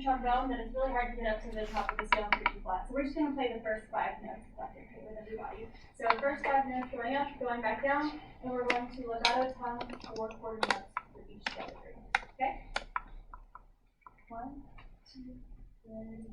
trombone, but it's really hard to get up to the top of the scale for E flat. So we're just going to play the first 5 notes with everybody. So the first 5 notes going up, going back down, and we're going to legato tongue 4 quarter notes for each delivery. Okay? 1, 2, 3.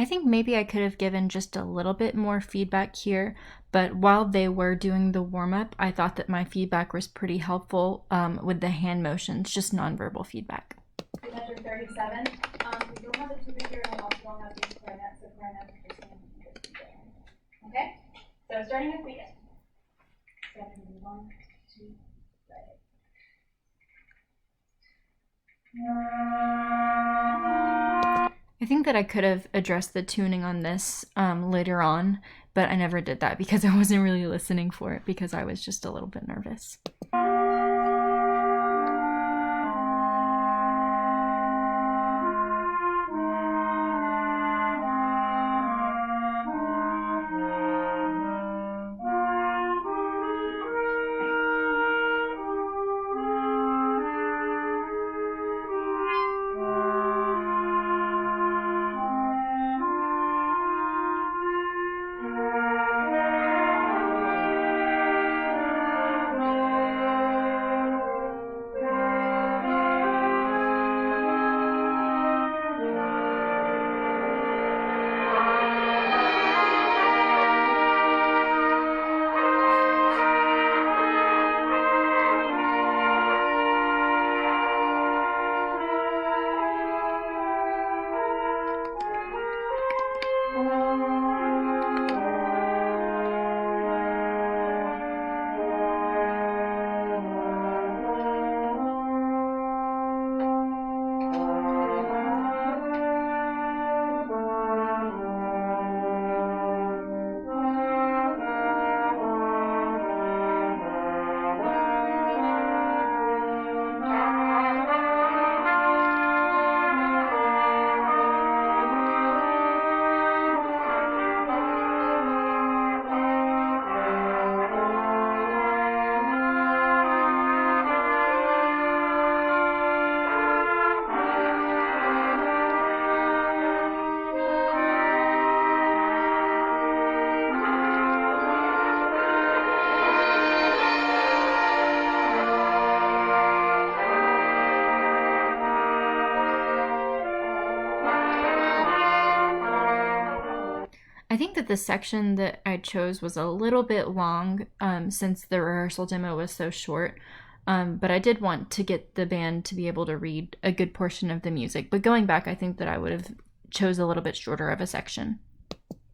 I think maybe I could have given just a little bit more feedback here, but while they were doing the warm-up, I thought that my feedback was pretty helpful with the hand motions, just nonverbal feedback. Measure 37. We don't have a tuba here, and we also don't have these clarinets, so clarinets are just going to be okay? So starting with begin. 1, 2, 3. I think that I could have addressed the tuning on this later on, but I never did that because I wasn't really listening for it because I was just a little bit nervous. I think that the section that I chose was a little bit long since the rehearsal demo was so short, but I did want to get the band to be able to read a good portion of the music. But going back, I think that I would have chose a little bit shorter of a section.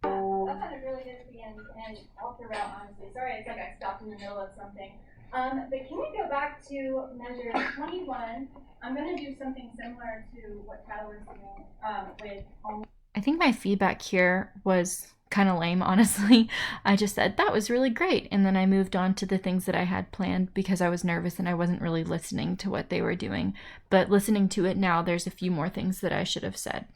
That sounded really good at the end and all throughout, honestly. Sorry, it's like I stopped in the middle of something. But can we go back to measure 21? I'm going to do something similar to what Tyler was doing with only. I think my feedback here was kind of lame, honestly. I just said, that was really great. And then I moved on to the things that I had planned because I was nervous and I wasn't really listening to what they were doing. But listening to it now, there's a few more things that I should have said.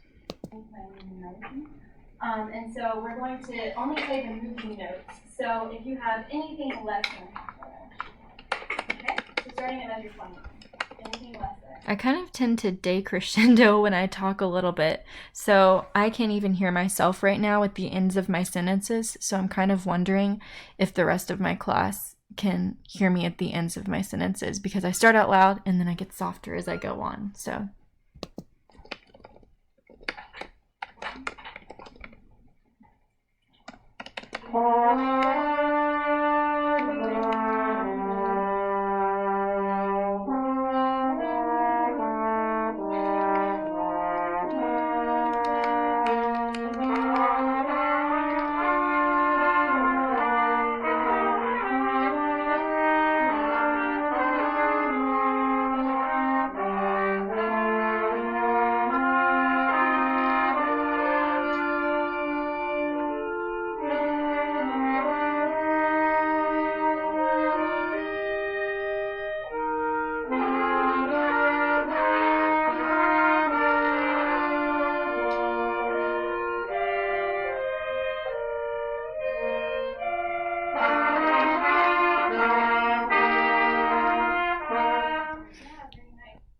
And so we're going to only play the moving notes. So if you have anything less than half of it. Okay? So starting at measure 20. Anything less than. I kind of tend to decrescendo when I talk a little bit, so I can't even hear myself right now at the ends of my sentences, so I'm kind of wondering if the rest of my class can hear me at the ends of my sentences, because I start out loud and then I get softer as I go on, so.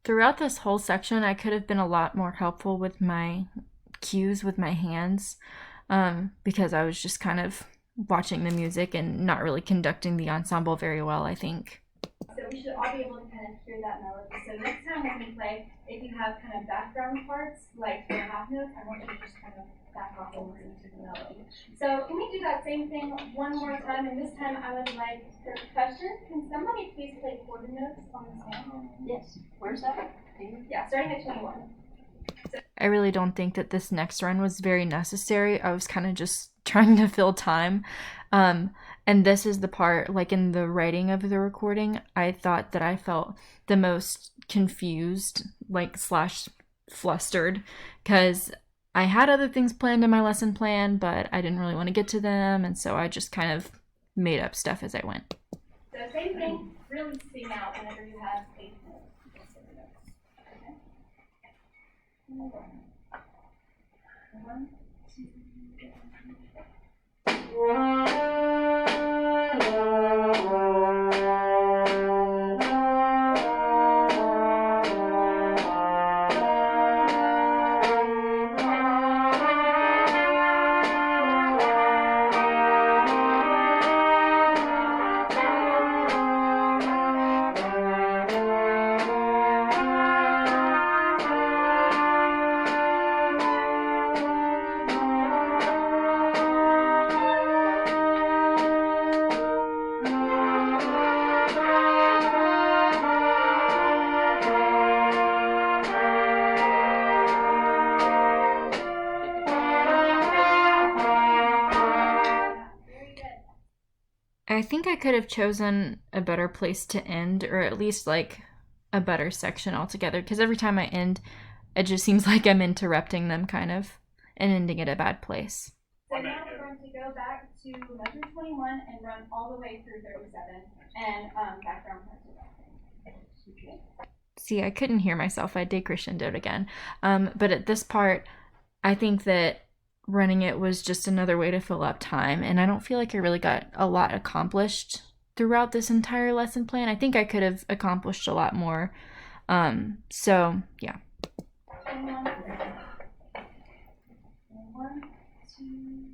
throughout this whole section, I could have been a lot more helpful with my cues with my hands, because I was just kind of watching the music and not really conducting the ensemble very well, I think. So we should all be able to kind of hear that melody. So next time when we play, if you have kind of background parts, like the half notes, I want you to just kind of back off and listen to the melody. So can we do that same thing one more time? And this time I would like percussion. Can somebody please play quarter notes on the song? Yes. Where's that? Yeah, starting at 21. I really don't think that this next run was very necessary. I was kind of just trying to fill time. And this is the part, like in the writing of the recording, I thought that I felt the most confused, like slash flustered, because I had other things planned in my lesson plan, but I didn't really want to get to them, and so I just kind of made up stuff as I went. So same thing, really sing out whenever you have 8 notes. Okay? 1, 2, I think I could have chosen a better place to end, or at least like a better section altogether, because every time I end, it just seems like I'm interrupting them kind of and ending at a bad place. So now we're going to go back to measure 21 and run all the way through 37 and background parts of that. See, I couldn't hear myself. I decrescendoed again. But at this part, I think that running it was just another way to fill up time, and I don't feel like I really got a lot accomplished throughout this entire lesson plan. I think I could have accomplished a lot more. So, yeah. 1, 2,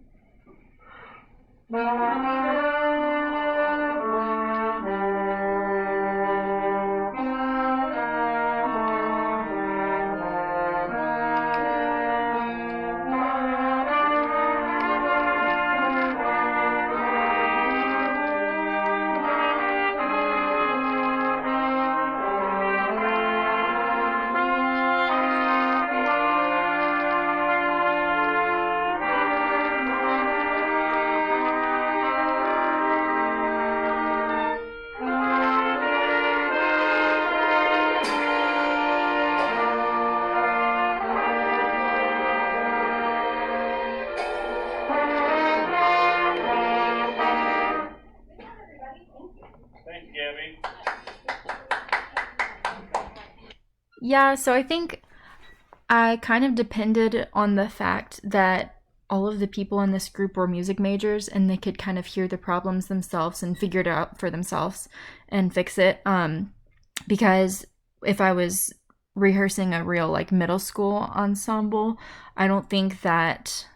Yeah, so I think I kind of depended on the fact that all of the people in this group were music majors and they could kind of hear the problems themselves and figure it out for themselves and fix it. Because if I was rehearsing a real like middle school ensemble, I don't think that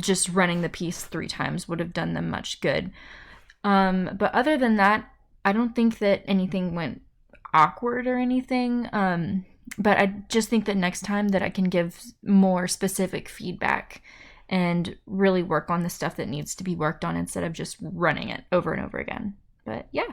just running the piece 3 times would have done them much good. But other than that, I don't think that anything went awkward or anything. But I just think that next time that I can give more specific feedback and really work on the stuff that needs to be worked on instead of just running it over and over again. But yeah.